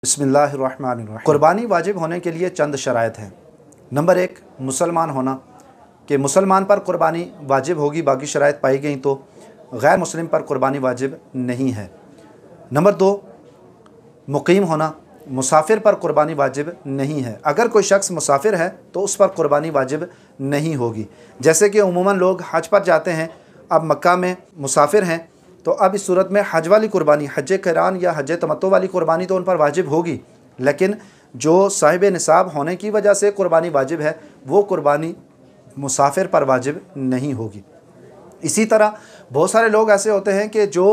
बिस्मिल्लाहिर्रहमानिर्रहीम। कुर्बानी वाजिब होने के लिए चंद शराइत हैं। नंबर 1, मुसलमान होना, कि मुसलमान पर कुर्बानी वाजिब होगी, बाकी शराइत पाई गई तो गैर मुस्लिम पर कुर्बानी वाजिब नहीं है। नंबर 2, मुकीम होना, मुसाफिर पर कुर्बानी वाजिब नहीं है। अगर कोई शख्स मुसाफिर है तो उस पर कुर्बानी वाजिब नहीं होगी। जैसे कि उमूमन लोग हज पर जाते हैं, अब मक्का में मुसाफिर हैं, तो अब इस सूरत में हज वाली कुर्बानी, हज क़िरान या हज तमत्तु वाली कुर्बानी तो उन पर वाजिब होगी, लेकिन जो साहिब निसाब होने की वजह से कुर्बानी वाजिब है वो कुर्बानी मुसाफिर पर वाजिब नहीं होगी। इसी तरह बहुत सारे लोग ऐसे होते हैं कि जो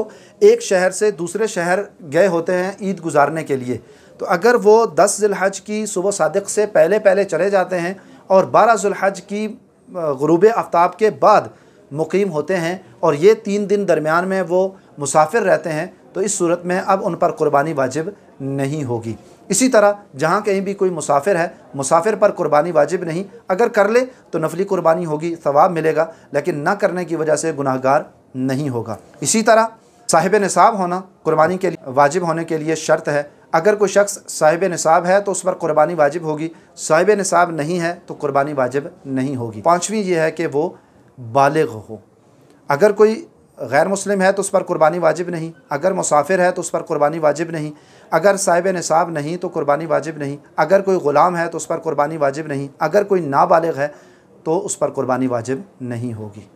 एक शहर से दूसरे शहर गए होते हैं ईद गुजारने के लिए, तो अगर वो 10 ज़िलहज की सुबह सादिक से पहले पहले चले जाते हैं और 12 ज़िलहज की ग़ुरूब आफ्ताब के बाद मुकीम होते हैं और ये 3 दिन दरमियान में वो मुसाफिर रहते हैं, तो इस सूरत में अब उन पर कुर्बानी वाजिब नहीं होगी। इसी तरह जहाँ कहीं भी कोई मुसाफिर है, मुसाफिर पर कुर्बानी वाजिब नहीं, अगर कर ले तो नफली कुर्बानी होगी, सवाब मिलेगा, लेकिन ना करने की वजह से गुनाहगार नहीं होगा। इसी तरह साहिब निसाब होना कुर्बानी के लिए वाजिब होने के लिए शर्त है। अगर कोई शख्स साहिब निसाब है तो उस पर कुर्बानी वाजिब होगी, साहिब निसाब नहीं है तो कुर्बानी वाजिब नहीं होगी। 5वीं ये है कि वो बालिग हो। अगर कोई गैर मुस्लिम है तो उस पर कुर्बानी वाजिब नहीं, अगर मुसाफिर है तो उस पर कुर्बानी वाजिब नहीं, अगर साहिब निसाब नहीं तो कुर्बानी वाजिब नहीं, अगर कोई ग़ुलाम है तो उस पर कुर्बानी वाजिब नहीं, अगर कोई नाबालिग है तो उस पर कुर्बानी वाजिब नहीं होगी।